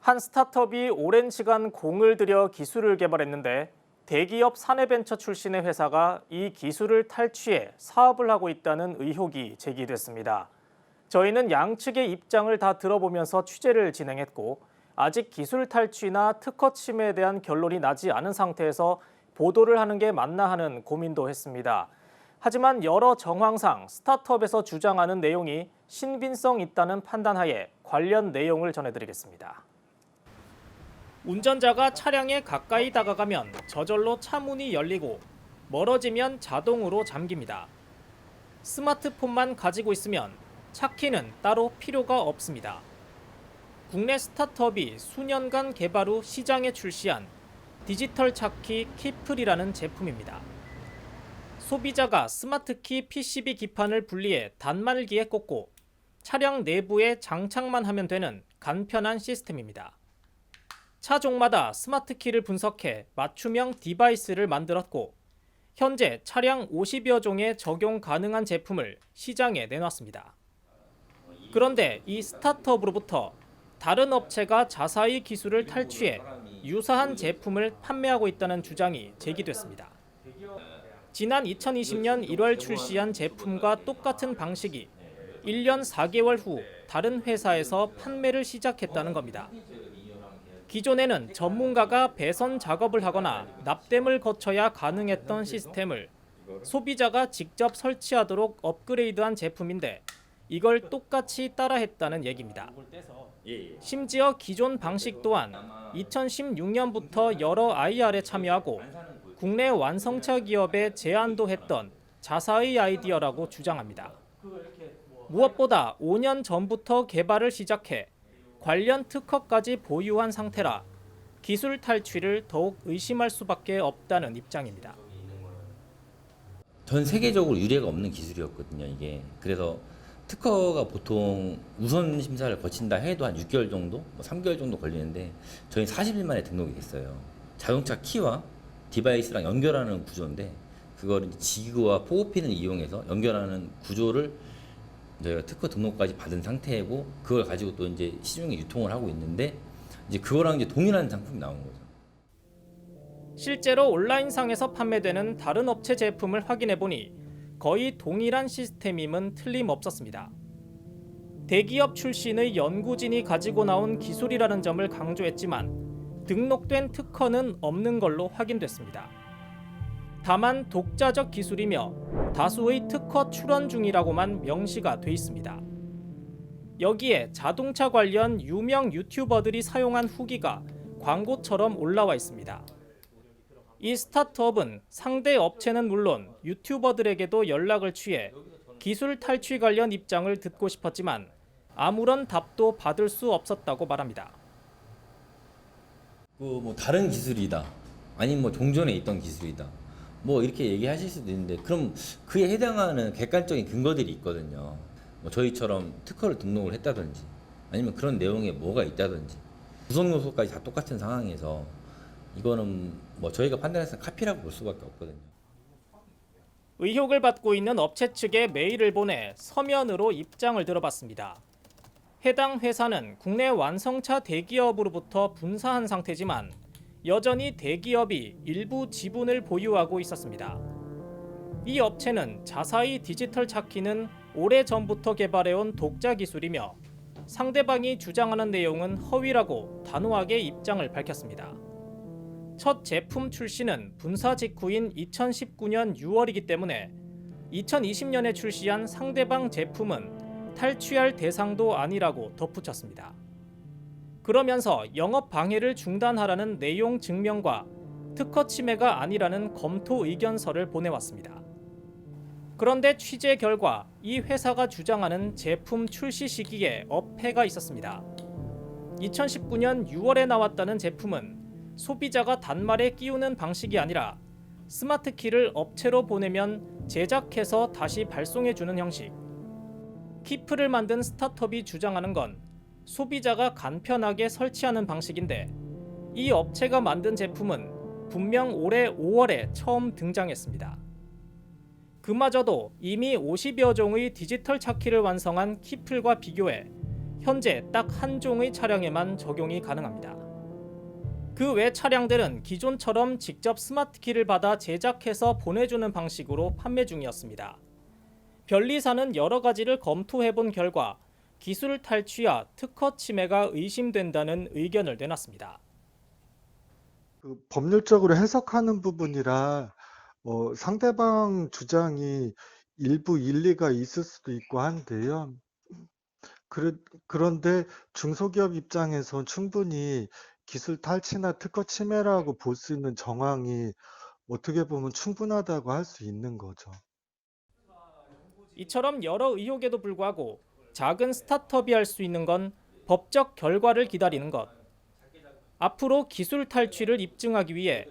한 스타트업이 오랜 시간 공을 들여 기술을 개발했는데 대기업 사내벤처 출신의 회사가 이 기술을 탈취해 사업을 하고 있다는 의혹이 제기됐습니다. 저희는 양측의 입장을 다 들어보면서 취재를 진행했고 아직 기술 탈취나 특허 침해에 대한 결론이 나지 않은 상태에서 보도를 하는 게 맞나 하는 고민도 했습니다. 하지만 여러 정황상 스타트업에서 주장하는 내용이 신빙성 있다는 판단하에 관련 내용을 전해드리겠습니다. 운전자가 차량에 가까이 다가가면 저절로 차 문이 열리고 멀어지면 자동으로 잠깁니다. 스마트폰만 가지고 있으면 차키는 따로 필요가 없습니다. 국내 스타트업이 수년간 개발 후 시장에 출시한 디지털 차키 키플이라는 제품입니다. 소비자가 스마트키 PCB 기판을 분리해 단말기에 꽂고 차량 내부에 장착만 하면 되는 간편한 시스템입니다. 차종마다 스마트키를 분석해 맞춤형 디바이스를 만들었고 현재 차량 50여 종에 적용 가능한 제품을 시장에 내놨습니다. 그런데 이 스타트업으로부터 다른 업체가 자사의 기술을 탈취해 유사한 제품을 판매하고 있다는 주장이 제기됐습니다. 지난 2020년 1월 출시한 제품과 똑같은 방식이 1년 4개월 후 다른 회사에서 판매를 시작했다는 겁니다. 기존에는 전문가가 배선 작업을 하거나 납땜을 거쳐야 가능했던 시스템을 소비자가 직접 설치하도록 업그레이드한 제품인데 이걸 똑같이 따라했다는 얘기입니다. 심지어 기존 방식 또한 2016년부터 여러 IR에 참여하고 국내 완성차 기업에 제안도 했던 자사의 아이디어라고 주장합니다. 무엇보다 5년 전부터 개발을 시작해 관련 특허까지 보유한 상태라 기술 탈취를 더욱 의심할 수밖에 없다는 입장입니다. 전 세계적으로 유례가 없는 기술이었거든요, 이게. 그래서 특허가 보통 우선 심사를 거친다 해도 한 6개월 정도, 3개월 정도 걸리는데 저희 40일 만에 등록이 됐어요. 자동차 키와 디바이스랑 연결하는 구조인데 그걸 지그와 포고핀을 이용해서 연결하는 구조를 저희가 특허 등록까지 받은 상태고 그걸 가지고 또 이제 시중에 유통을 하고 있는데 이제 그거랑 이제 동일한 상품이 나온 거죠. 실제로 온라인상에서 판매되는 다른 업체 제품을 확인해 보니 거의 동일한 시스템임은 틀림없었습니다. 대기업 출신의 연구진이 가지고 나온 기술이라는 점을 강조했지만 등록된 특허는 없는 걸로 확인됐습니다. 다만 독자적 기술이며 다수의 특허 출원 중이라고만 명시가 돼 있습니다. 여기에 자동차 관련 유명 유튜버들이 사용한 후기가 광고처럼 올라와 있습니다. 이 스타트업은 상대 업체는 물론 유튜버들에게도 연락을 취해 기술 탈취 관련 입장을 듣고 싶었지만 아무런 답도 받을 수 없었다고 말합니다. 뭐 다른 기술이다. 아니면 뭐 종전에 있던 기술이다. 뭐 이렇게 얘기하실 수도 있는데 그럼 그에 해당하는 객관적인 근거들이 있거든요. 뭐 저희처럼 특허를 등록을 했다든지 아니면 그런 내용에 뭐가 있다든지 구성 요소까지 다 똑같은 상황에서 이거는 뭐 저희가 판단해서 카피라고 볼 수밖에 없거든요. 의혹을 받고 있는 업체 측에 메일을 보내 서면으로 입장을 들어봤습니다. 해당 회사는 국내 완성차 대기업으로부터 분사한 상태지만 여전히 대기업이 일부 지분을 보유하고 있었습니다. 이 업체는 자사의 디지털 차키는 오래전부터 개발해온 독자 기술이며 상대방이 주장하는 내용은 허위라고 단호하게 입장을 밝혔습니다. 첫 제품 출시는 분사 직후인 2019년 6월이기 때문에 2020년에 출시한 상대방 제품은 탈취할 대상도 아니라고 덧붙였습니다. 그러면서 영업 방해를 중단하라는 내용 증명과 특허 침해가 아니라는 검토 의견서를 보내왔습니다. 그런데 취재 결과 이 회사가 주장하는 제품 출시 시기에 어폐가 있었습니다. 2019년 6월에 나왔다는 제품은 소비자가 단말에 끼우는 방식이 아니라 스마트키를 업체로 보내면 제작해서 다시 발송해주는 형식. 키플을 만든 스타트업이 주장하는 건 소비자가 간편하게 설치하는 방식인데 이 업체가 만든 제품은 분명 올해 5월에 처음 등장했습니다. 그마저도 이미 50여 종의 디지털 차키를 완성한 키플과 비교해 현재 딱 한 종의 차량에만 적용이 가능합니다. 그 외 차량들은 기존처럼 직접 스마트키를 받아 제작해서 보내주는 방식으로 판매 중이었습니다. 변리사는 여러 가지를 검토해본 결과 기술 탈취와 특허 침해가 의심된다는 의견을 내놨습니다. 법률적으로 해석하는 부분이라 상대방 주장이 일부 일리가 있을 수도 있고 한데요. 그런데 중소기업 입장에선 충분히 기술 탈취나 특허 침해라고 볼 수 있는 정황이 어떻게 보면 충분하다고 할 수 있는 거죠. 이처럼 여러 의혹에도 불구하고 작은 스타트업이 할 수 있는 건 법적 결과를 기다리는 것. 앞으로 기술 탈취를 입증하기 위해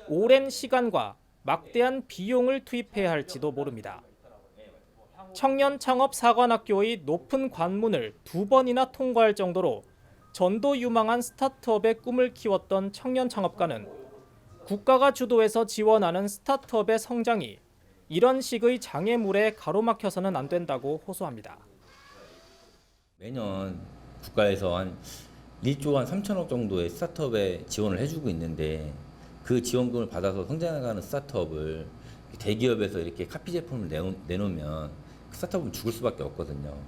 오랜 시간과 막대한 비용을 투입해야 할지도 모릅니다. 청년창업사관학교의 높은 관문을 2번이나 통과할 정도로 전도 유망한 스타트업의 꿈을 키웠던 청년창업가는 국가가 주도해서 지원하는 스타트업의 성장이 이런 식의 장애물에 가로막혀서는 안 된다고 호소합니다. 매년 국가에서 한 1조 한 3천억 정도의 스타트업에 지원을 해주고 있는데 그 지원금을 받아서 성장해가는 스타트업을 대기업에서 이렇게 카피 제품을 내놓으면 그 스타트업은 죽을 수밖에 없거든요.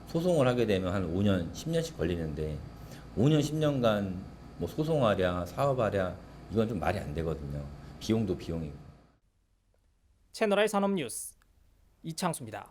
소송을 하게 되면 한 5년, 10년씩 걸리는데 5년, 10년간 뭐 소송하랴, 사업하랴 이건 좀 말이 안 되거든요. 비용도 비용이고. 채널A 산업뉴스 이창수입니다.